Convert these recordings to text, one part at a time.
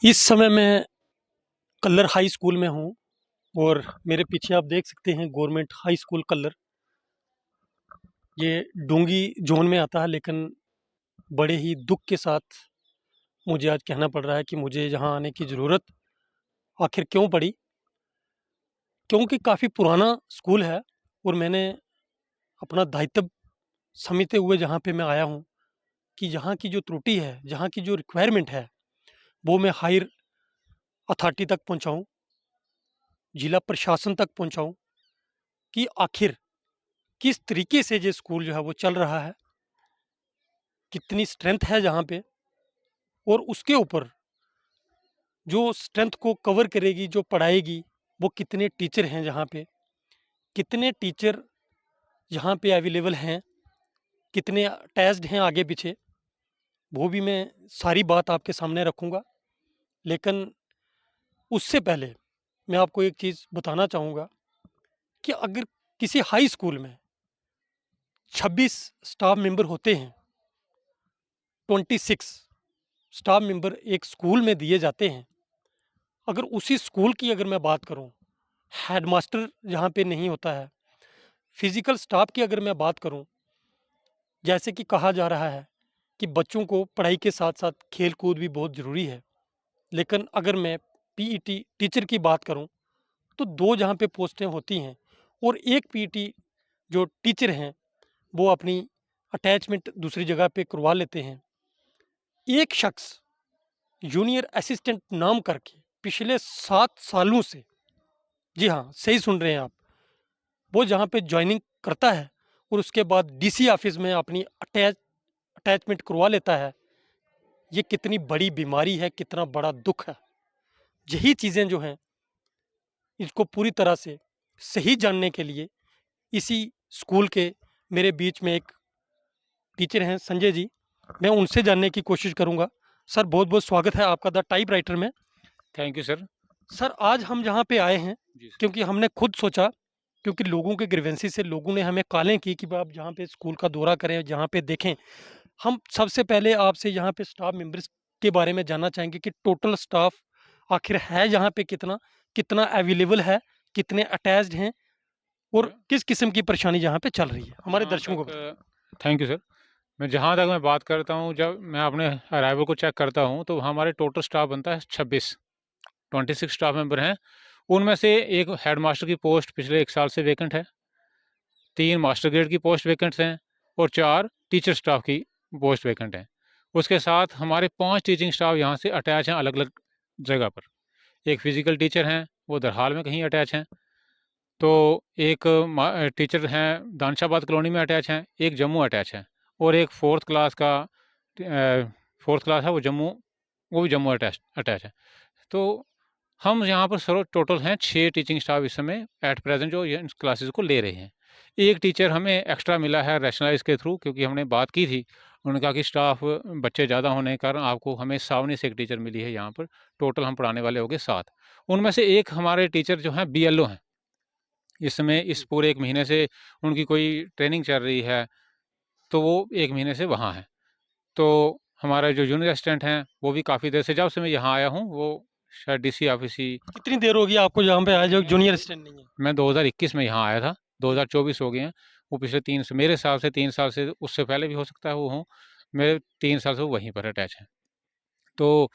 इस समय मैं कल्लर हाई स्कूल में हूँ और मेरे पीछे आप देख सकते हैं गवर्नमेंट हाई स्कूल कल्लर। ये डोंगी जोन में आता है, लेकिन बड़े ही दुख के साथ मुझे आज कहना पड़ रहा है कि मुझे यहाँ आने की ज़रूरत आखिर क्यों पड़ी। क्योंकि काफ़ी पुराना स्कूल है और मैंने अपना दायित्व समझते हुए जहाँ पे मैं आया हूँ कि यहाँ की जो त्रुटि है, जहाँ की जो रिक्वायरमेंट है, वो मैं हायर अथॉरिटी तक पहुँचाऊँ, जिला प्रशासन तक पहुँचाऊँ कि आखिर किस तरीके से ये स्कूल जो है वो चल रहा है, कितनी स्ट्रेंथ है जहाँ पे, और उसके ऊपर जो स्ट्रेंथ को कवर करेगी, जो पढ़ाएगी, वो कितने टीचर हैं जहाँ पे, कितने टीचर यहाँ पे अवेलेबल हैं, कितने अटैच्ड हैं आगे पीछे, वो भी मैं सारी बात आपके सामने रखूँगा। लेकिन उससे पहले मैं आपको एक चीज़ बताना चाहूँगा कि अगर किसी हाई स्कूल में 26 स्टाफ मेंबर होते हैं, 26 स्टाफ मेंबर एक स्कूल में दिए जाते हैं। अगर उसी स्कूल की अगर मैं बात करूं, हेडमास्टर जहाँ पे नहीं होता है, फिजिकल स्टाफ की अगर मैं बात करूं, जैसे कि कहा जा रहा है कि बच्चों को पढ़ाई के साथ साथ खेल कूद भी बहुत ज़रूरी है, लेकिन अगर मैं पीईटी टीचर की बात करूं तो दो जहाँ पे पोस्टें होती हैं और एक पीईटी जो टीचर हैं वो अपनी अटैचमेंट दूसरी जगह पे करवा लेते हैं। एक शख्स जूनियर असिस्टेंट नाम करके पिछले 7 सालों से, जी हाँ सही सुन रहे हैं आप, वो जहाँ पे ज्वाइनिंग करता है और उसके बाद डीसी ऑफिस में अपनी अटैचमेंट करवा लेता है। ये कितनी बड़ी बीमारी है, कितना बड़ा दुख है। यही चीज़ें जो हैं, इसको पूरी तरह से सही जानने के लिए इसी स्कूल के मेरे बीच में एक टीचर हैं संजय जी, मैं उनसे जानने की कोशिश करूंगा। सर बहुत बहुत स्वागत है आपका द टाइप राइटर में। Thank you sir. सर आज हम जहाँ पे आए हैं जी सर। क्योंकि हमने खुद सोचा, क्योंकि लोगों के ग्रीवेंसी से लोगों ने हमें कॉलें की कि भाई आप जहाँ पे स्कूल का दौरा करें, जहाँ पे देखें। हम सबसे पहले आपसे यहाँ पे स्टाफ मेंबर्स के बारे में जानना चाहेंगे कि टोटल स्टाफ आखिर है यहाँ पे कितना, कितना अवेलेबल है, कितने अटैच्ड हैं और किस किस्म की परेशानी यहाँ पे चल रही है, हमारे जहाँ दर्शकों को बताएं। तक थैंक यू सर। मैं जहाँ तक मैं बात करता हूँ, जब मैं अपने अराइवल को चेक करता हूँ तो हमारे टोटल स्टाफ बनता है 26 स्टाफ मेंबर हैं। उनमें से एक हेड मास्टर की पोस्ट पिछले 1 साल से वैकेंट है, 3 मास्टर ग्रेड की पोस्ट वैकेंट्स हैं और 4 टीचर स्टाफ की पोस्ट वैकेंट हैं। उसके साथ हमारे 5 टीचिंग स्टाफ यहाँ से अटैच हैं अलग अलग जगह पर। एक फिजिकल टीचर हैं, वो दरहाल में कहीं अटैच हैं। तो एक टीचर हैं दानिशाबाद कॉलोनी में अटैच हैं, एक जम्मू अटैच है और एक फोर्थ क्लास है वो जम्मू, वो भी जम्मू अटैच अटैच है। तो हम यहाँ पर सर टोटल हैं 6 टीचिंग स्टाफ इस समय एट प्रेजेंट जो इन क्लासेस को ले रहे हैं। एक टीचर हमें एक्स्ट्रा मिला है रैशनलाइज के थ्रू, क्योंकि हमने बात की थी, उन्होंने कहा कि स्टाफ बच्चे ज़्यादा होने के कारण आपको हमें सावनी से एक टीचर मिली है यहाँ पर। टोटल हम पढ़ाने वाले हो गए 7। उनमें से एक हमारे टीचर जो हैं बीएलओ हैं, इस समय इस पूरे 1 महीने से उनकी कोई ट्रेनिंग चल रही है, तो वो 1 महीने से वहाँ हैं। तो हमारा जो जूनियर असिस्टेंट हैं, वो भी काफ़ी देर से, जब से मैं यहाँ आया हूँ, वो शायद डीसी ऑफ़िस ही। कितनी देर होगी आपको यहाँ पे आए जो जूनियर असिस्टेंट नहीं है? मैं 2021 में यहाँ आया था, जी। 2024 हो गए हैं। वो पिछले 3 से मेरे हिसाब से 3 साल से, उससे पहले भी हो सकता है वो हों, मेरे 3 साल से वो वहीं पर अटैच हैं। तो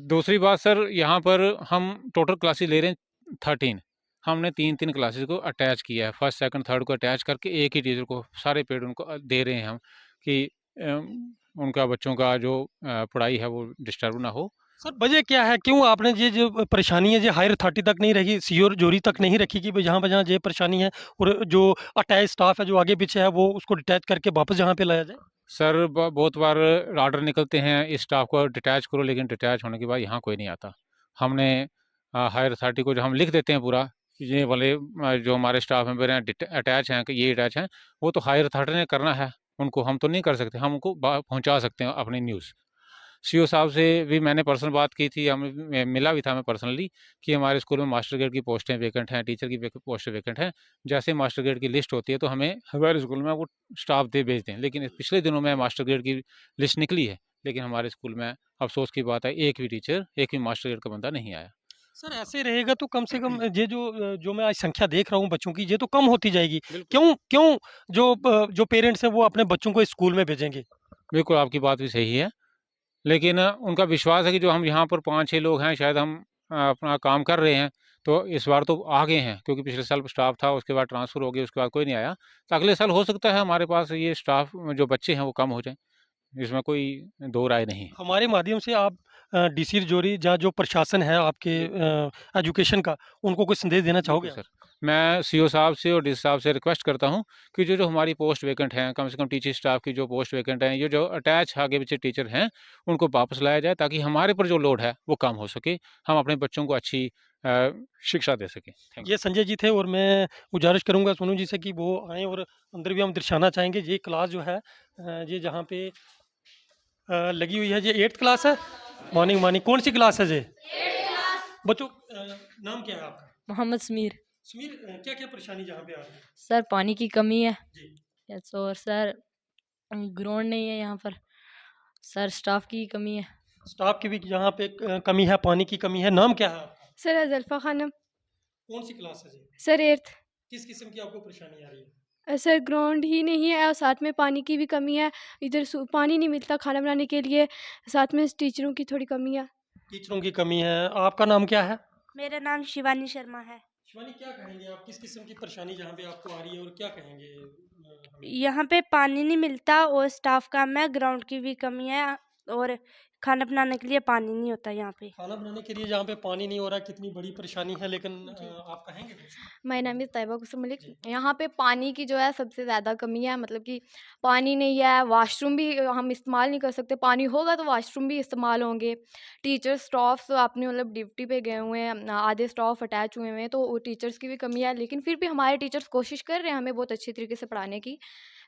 दूसरी बात सर, यहाँ पर हम टोटल क्लासेस ले रहे हैं 13। हमने 3-3 क्लासेस को अटैच किया है, फर्स्ट, सेकंड, थर्ड को अटैच करके एक ही टीचर को सारे पीरियड उनको दे रहे हैं हम, कि उनका बच्चों का जो पढ़ाई है वो डिस्टर्ब ना हो। सर वजह क्या है, क्यों आपने ये जो परेशानी है ये हायर अथॉरिटी तक नहीं रखी, सीओ जोरी तक नहीं रखी कि भाई जहाँ पे जहाँ ये परेशानी है और जो अटैच स्टाफ है जो आगे पीछे है वो उसको डिटैच करके वापस यहाँ पे लाया जाए? सर बहुत बार ऑर्डर निकलते हैं इस स्टाफ को डिटैच करो, लेकिन डिटैच होने के बाद यहाँ कोई नहीं आता। हमने हायर अथॉरिटी को जो हम लिख देते हैं पूरा, ये वाले जो हमारे स्टाफ मेंबर हैं अटैच हैं, कि ये अटैच हैं, वो तो हायर अथॉरिटी ने करना है, उनको हम तो नहीं कर सकते। हम उनको पहुँचा सकते हैं अपनी न्यूज़। सीओ साहब से भी मैंने पर्सनल बात की थी, हमें मिला भी था मैं पर्सनली, कि हमारे स्कूल में मास्टर ग्रेड की पोस्टें वैकेंट हैं, टीचर की पोस्टें वैकेंट हैं। जैसे ही मास्टर ग्रेड की लिस्ट होती है तो हमें हमारे स्कूल में वो स्टाफ दे भेजते हैं। लेकिन पिछले दिनों में मास्टर ग्रेड की लिस्ट निकली है, लेकिन हमारे स्कूल में अफ़सोस की बात है, एक भी टीचर, एक भी मास्टर ग्रेड का बंदा नहीं आया। सर ऐसे रहेगा तो कम से कम ये जो मैं आज संख्या देख रहा हूँ बच्चों की, ये तो कम होती जाएगी। बिल्कुल। क्यों क्यों जो पेरेंट्स हैं वो अपने बच्चों को स्कूल में भेजेंगे? बिल्कुल, आपकी बात भी सही है। लेकिन उनका विश्वास है कि जो हम यहाँ पर 5-6 लोग हैं, शायद हम अपना काम कर रहे हैं, तो इस बार तो आ गए हैं, क्योंकि पिछले साल स्टाफ था, उसके बाद ट्रांसफ़र हो गया, उसके बाद कोई नहीं आया। तो अगले साल हो सकता है हमारे पास ये स्टाफ जो बच्चे हैं वो कम हो जाएँ, इसमें कोई दो राय नहीं है। हमारे माध्यम से आप डीसी रजौरी जहाँ जो प्रशासन है आपके जी। एजुकेशन का, उनको कोई संदेश देना चाहोगे बिल्कुल आप? सर। मैं सीओ साहब से और डीसी साहब से रिक्वेस्ट करता हूँ कि जो-जो हमारी पोस्ट वैकेंट हैं, कम से कम टीचिंग स्टाफ की जो पोस्ट वैकेंट हैं, ये जो अटैच आगे-पीछे टीचर हैं, उनको वापस लाया जाए, ताकि हमारे पर जो लोड है, वो कम हो सके। हम अपने बच्चों को अच्छी अ, शिक्षा दे सकें। थैंक ये संजय जी थे और मैं गुज़ारिश करूँगा सोनू जी से कि वो आएँ और अंदर भी हम दर्शाना चाहेंगे ये क्लास जो है ये जहाँ पे लगी हुई है, ये 8th क्लास है? मॉर्निंग मॉर्निंग कौन-सी क्लास है ये? बच्चों नाम क्या है आपका? मोहम्मद समीर। समीर क्या-क्या परेशानी यहाँ पे आ रही है? सर पानी की कमी है। जी। यस और सर ग्राउंड नहीं है यहाँ पर। सर स्टाफ की कमी है। स्टाफ की भी यहाँ पे कमी है, पानी की कमी है। नाम क्या है आपका? सर ज़ल्फ़ा ख़ानम। कौन-सी क्लास है ये? Sir 8th। किस किस्म की आपको परेशानी आ रही है? सर ग्राउंड ही नहीं है और साथ में पानी की भी कमी है। इधर पानी नहीं मिलता खाना बनाने के लिए, साथ में टीचरों की थोड़ी कमी है। टीचरों की कमी है। आपका नाम क्या है? मेरा नाम शिवानी शर्मा है। शिवानी क्या कहेंगे आप? किस किस्म की परेशानी जहाँ पे आपको आ रही है और क्या कहेंगे हमें? यहाँ पे पानी नहीं मिलता और स्टाफ कम है, ग्राउंड की भी कमी है और खाना बनाने के लिए पानी नहीं होता यहाँ पे। खाना बनाने के लिए जहाँ पे पानी नहीं हो रहा, कितनी बड़ी परेशानी है लेकिन जी। आप कहेंगे कुछ? माय नेम इज़ तैयबा कुसुम मलिक। जी। यहाँ पे पानी की जो है सबसे ज़्यादा कमी है, मतलब कि पानी नहीं है, वॉशरूम भी हम इस्तेमाल नहीं कर सकते। पानी होगा तो वॉशरूम भी इस्तेमाल होंगे। टीचर स्टाफ्स अपनी मतलब ड्यूटी पे गए हुए हैं, आधे स्टाफ अटैच हुए हुए हैं, तो टीचर्स की भी कमी है। लेकिन फिर भी हमारे टीचर्स कोशिश कर रहे हैं हमें बहुत अच्छी तरीके से पढ़ाने की।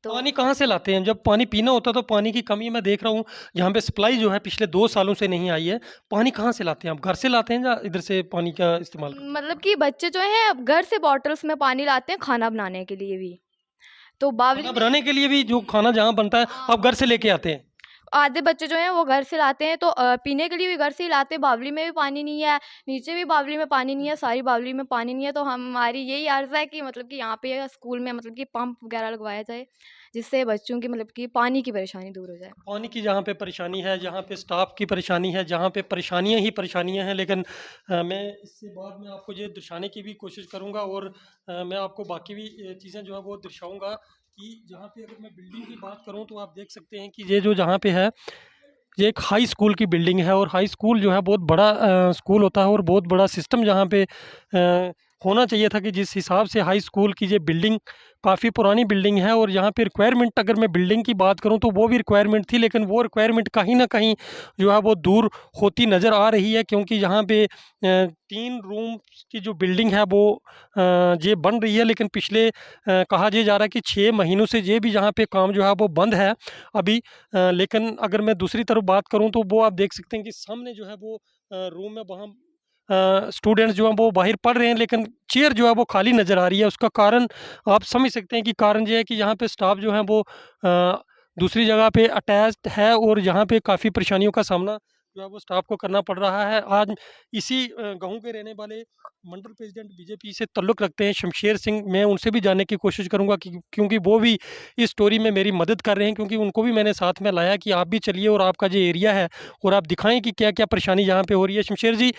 तो पानी कहाँ से लाते हैं? जब पानी पीना होता है तो पानी की कमी मैं देख रहा हूँ, यहाँ पे सप्लाई जो है पिछले 2 सालों से नहीं आई है। पानी कहाँ से लाते हैं आप? घर से लाते हैं या इधर से पानी का इस्तेमाल करते हैं? मतलब कि बच्चे जो हैं अब घर से बॉटल्स में पानी लाते हैं खाना बनाने के लिए भी। तो बावली खाना में बनाने के लिए भी जो खाना जहाँ बनता है, हाँ, आप घर से लेके आते हैं? आधे बच्चे जो हैं वो घर से लाते हैं, तो पीने के लिए भी घर से ही लाते हैं। बावली में भी पानी नहीं है, नीचे भी बावली में पानी नहीं है, सारी बावली में पानी नहीं है। तो हमारी यही अर्ज़ है कि मतलब कि यहाँ पे स्कूल में मतलब कि पंप वगैरह लगवाया जाए, जिससे बच्चों की मतलब कि पानी की परेशानी दूर हो जाए। पानी की जहाँ पे परेशानी है, जहाँ पे स्टाफ की परेशानी है, जहाँ पे परेशानियाँ ही परेशानियाँ हैं, लेकिन मैं इससे बाद में आपको ये दर्शाने की भी कोशिश करूँगा और मैं आपको बाकी भी चीज़ें जो है वो दर्शाऊँगा कि जहाँ पे अगर मैं बिल्डिंग की बात करूँ तो आप देख सकते हैं कि ये जो जहाँ पे है, ये एक हाई स्कूल की बिल्डिंग है और हाई स्कूल जो है बहुत बड़ा स्कूल होता है और बहुत बड़ा सिस्टम जहाँ पे होना चाहिए था कि जिस हिसाब से हाई स्कूल की ये बिल्डिंग काफ़ी पुरानी बिल्डिंग है और यहाँ पे रिक्वायरमेंट अगर मैं बिल्डिंग की बात करूँ तो वो भी रिक्वायरमेंट थी, लेकिन वो रिक्वायरमेंट कहीं न कहीं जो है वो दूर होती नज़र आ रही है, क्योंकि यहाँ पे 3 रूम की जो बिल्डिंग है वो ये बन रही है, लेकिन पिछले कहा ये जा रहा है कि 6 महीनों से ये भी यहाँ पे काम जो है वो बंद है अभी। लेकिन अगर मैं दूसरी तरफ बात करूँ तो वो आप देख सकते हैं कि सामने जो है वो रूम है, वहाँ स्टूडेंट्स जो हैं वो बाहर पढ़ रहे हैं, लेकिन चेयर जो है वो खाली नज़र आ रही है। उसका कारण आप समझ सकते हैं कि कारण ये है कि यहाँ पे स्टाफ जो है वो दूसरी जगह पे अटैच्ड है और यहाँ पे काफ़ी परेशानियों का सामना जो है वो स्टाफ को करना पड़ रहा है। आज इसी गाँव के रहने वाले मंडल प्रेसिडेंट बीजेपी से ताल्लुक़ रखते हैं शमशेर सिंह, मैं उनसे भी जानने की कोशिश करूँगा कि क्योंकि वो भी इस स्टोरी में मेरी मदद कर रहे हैं, क्योंकि उनको भी मैंने साथ में लाया कि आप भी चलिए और आपका जो एरिया है और आप दिखाएँ कि क्या-क्या परेशानी यहाँ पे हो रही है। शमशेर जी,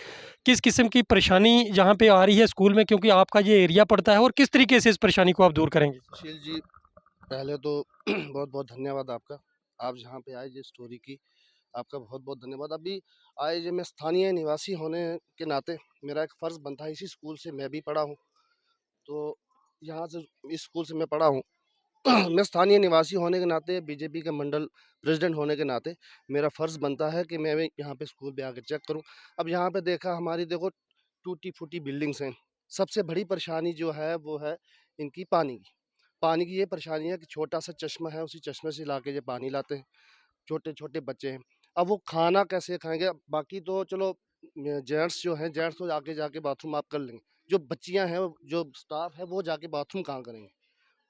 किस किस्म की परेशानी यहाँ पे आ रही है स्कूल में, क्योंकि आपका ये एरिया पड़ता है, और किस तरीके से इस परेशानी को आप दूर करेंगे? सुशील जी, पहले तो बहुत-बहुत धन्यवाद आपका। आप जहाँ पे आए ये स्टोरी की, आपका बहुत-बहुत धन्यवाद। अभी आए जे मैं स्थानीय निवासी होने के नाते मेरा एक फ़र्ज़ बनता है, इसी स्कूल से मैं भी पढ़ा हूँ। तो यहाँ से इस स्कूल से मैं पढ़ा हूँ। मैं स्थानीय निवासी होने के नाते, बीजेपी के मंडल प्रेसिडेंट होने के नाते मेरा फ़र्ज़ बनता है कि मैं भी यहाँ पे स्कूल पे आके चेक करूँ। अब यहाँ पे देखा, हमारी देखो टूटी-फूटी बिल्डिंग्स हैं। सबसे बड़ी परेशानी जो है वो है इनकी पानी की। पानी की ये परेशानी है कि छोटा-सा चश्मा है, उसी चश्मे से लाके ये पानी लाते हैं। छोटे-छोटे बच्चे हैं। अब वो खाना कैसे खाएँगे? बाकी तो चलो जेंट्स जो हैं, जेंट्स तो आगे जाके बाथरूम आप कर लेंगे। जो बच्चियाँ हैं, जो स्टाफ है, वो जाके बाथरूम कहाँ करेंगे?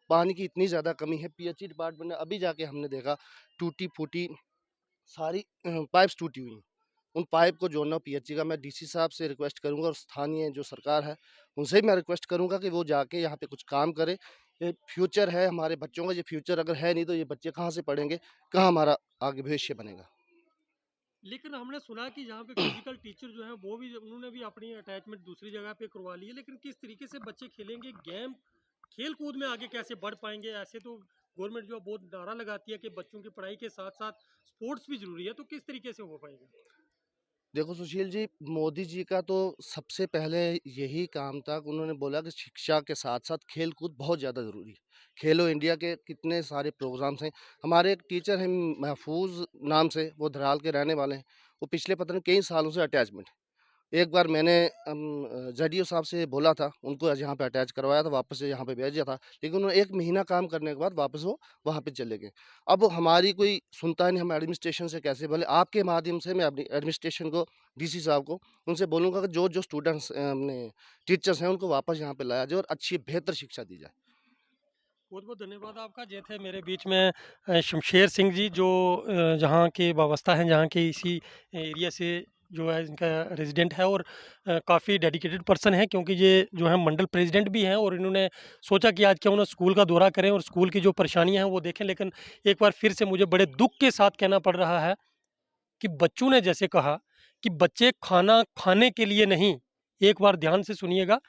पानी की इतनी ज़्यादा कमी है, पीएचई डिपार्टमेंट ने अभी जाके हमने देखा टूटी-फूटी सारी पाइप्स टूटी हुई हैं। उन पाइप को जोड़ना पीएचई का मैं डीसी साहब से रिक्वेस्ट करूँगा और स्थानीय जो सरकार है, उनसे भी मैं रिक्वेस्ट करूँगा कि वो जाके यहाँ पे कुछ काम करें। ये फ्यूचर है हमारे बच्चों का, ये फ्यूचर अगर है नहीं तो ये बच्चे कहाँ से पढ़ेंगे? कहाँ हमारा आगे भविष्य बनेगा? लेकिन हमने सुना कि जहाँ पे फिजिकल टीचर जो है वो भी उन्होंने भी अपनी अटैचमेंट दूसरी जगह पे करवा ली है, लेकिन किस तरीके से बच्चे खेलेंगे गेम, खेल कूद में आगे कैसे बढ़ पाएंगे? ऐसे तो गवर्नमेंट जो है बहुत नारा लगाती है कि बच्चों की पढ़ाई के साथ साथ स्पोर्ट्स भी जरूरी है, तो किस तरीके से हो पाएगा? देखो सुशील जी, मोदी जी का तो सबसे पहले यही काम था कि उन्होंने बोला कि शिक्षा के साथ-साथ खेल-कूद बहुत ज़्यादा ज़रूरी है। खेलो इंडिया के कितने सारे प्रोग्राम्स हैं। हमारे एक टीचर हैं महफूज़ नाम से, वो धराल के रहने वाले हैं। वो पिछले पता नहीं कई सालों से अटैचमेंट है। एक बार मैंने ज़ेडीओ साहब से बोला था, उनको यहाँ पे अटैच करवाया था, वापस से यहाँ पे भेजा था, लेकिन उन्होंने 1 महीना काम करने के बाद वापस वो वहाँ पे चले गए। अब हमारी कोई सुनता नहीं, हम एडमिनिस्ट्रेशन से कैसे बोले? आपके माध्यम से मैं अपनी एडमिनिस्ट्रेशन को, डीसी साहब को, उनसे बोलूँगा कि जो स्टूडेंट्स अपने टीचर्स हैं, उनको वापस यहाँ पे लाया जाए और अच्छी बेहतर शिक्षा दी जाए। बहुत बहुत धन्यवाद आपका। जे थे मेरे बीच में शमशेर सिंह जी, जो जहाँ के वाबस्ता हैं, जहाँ के इसी एरिया से जो है इनका रेजिडेंट है, और काफ़ी डेडिकेटेड पर्सन है, क्योंकि ये जो है मंडल प्रेसिडेंट भी हैं, और इन्होंने सोचा कि आज क्यों ना स्कूल का दौरा करें और स्कूल की जो परेशानियां हैं वो देखें। लेकिन एक बार फिर से मुझे बड़े दुख के साथ कहना पड़ रहा है कि बच्चों ने जैसे कहा कि बच्चे खाना खाने के लिए नहीं, एक बार ध्यान से सुनिएगा,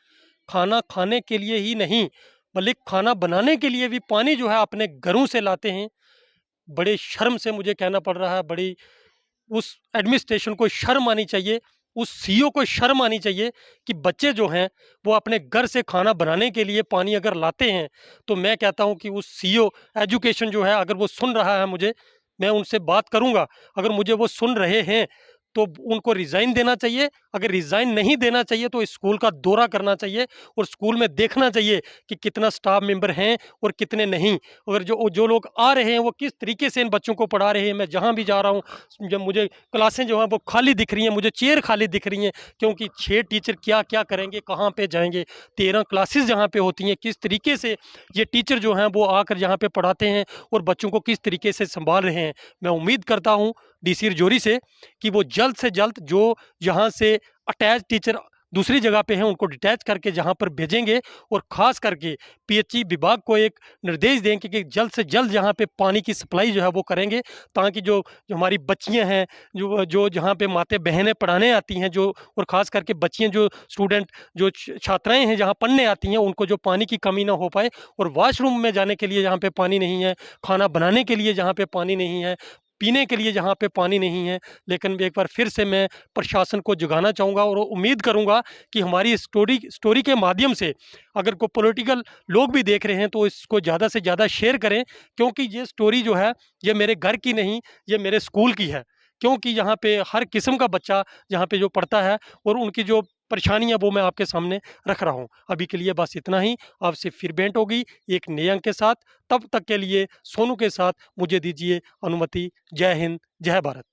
खाना खाने के लिए ही नहीं, बल्कि खाना बनाने के लिए भी पानी जो है अपने घरों से लाते हैं। बड़े शर्म से मुझे कहना पड़ रहा है, बड़ी उस एडमिनिस्ट्रेशन को शर्म आनी चाहिए, उस सीईओ को शर्म आनी चाहिए कि बच्चे जो हैं वो अपने घर से खाना बनाने के लिए पानी अगर लाते हैं, तो मैं कहता हूं कि उस सीईओ एजुकेशन जो है, अगर वो सुन रहा है मुझे, मैं उनसे बात करूंगा। अगर मुझे वो सुन रहे हैं तो उनको रिज़ाइन देना चाहिए। अगर रिज़ाइन नहीं देना चाहिए तो स्कूल का दौरा करना चाहिए और स्कूल में देखना चाहिए कि कितना स्टाफ मेंबर हैं और कितने नहीं। अगर जो जो लोग आ रहे हैं वो किस तरीके से इन बच्चों को पढ़ा रहे हैं। मैं जहाँ भी जा रहा हूँ, जब मुझे क्लासें जो हैं वो खाली दिख रही हैं, मुझे चेयर खाली दिख रही हैं, क्योंकि 6 टीचर क्या-क्या करेंगे, कहाँ पे जाएँगे? 13 क्लासेस जहाँ पे होती हैं, किस तरीके से ये टीचर जो हैं वो आकर यहाँ पे पढ़ाते हैं और बच्चों को किस तरीके से सँभाल रहे हैं। मैं उम्मीद करता हूँ डीसी रजौरी से कि वो जल्द से जल्द जो यहाँ से अटैच टीचर दूसरी जगह पे हैं उनको डिटैच करके जहाँ पर भेजेंगे, और ख़ास करके पीएचई विभाग को एक निर्देश दें कि जल्द से जल्द यहाँ पे पानी की सप्लाई जो है वो करेंगे, ताकि जो जो हमारी बच्चियाँ हैं, जो जो जहाँ पे माता बहनें पढ़ाने आती हैं, जो और ख़ास करके बच्चियाँ, जो स्टूडेंट, जो छात्राएँ हैं जहाँ पढ़ने आती हैं, उनको जो पानी की कमी ना हो पाए। और वॉशरूम में जाने के लिए जहाँ पे पानी नहीं है, खाना बनाने के लिए जहाँ पे पानी नहीं है, पीने के लिए जहाँ पे पानी नहीं है। लेकिन एक बार फिर से मैं प्रशासन को जगाना चाहूँगा और उम्मीद करूँगा कि हमारी स्टोरी के माध्यम से अगर कोई पॉलिटिकल लोग भी देख रहे हैं तो इसको ज़्यादा से ज़्यादा शेयर करें, क्योंकि ये स्टोरी जो है ये मेरे घर की नहीं, ये मेरे स्कूल की है। क्योंकि यहाँ पे हर किस्म का बच्चा यहाँ पे जो पढ़ता है, और उनकी जो परेशानियाँ वो मैं आपके सामने रख रहा हूँ। अभी के लिए बस इतना ही। आपसे फिर भेंट होगी एक नए अंक के साथ। तब तक के लिए सोनू के साथ मुझे दीजिए अनुमति। जय हिंद, जय भारत।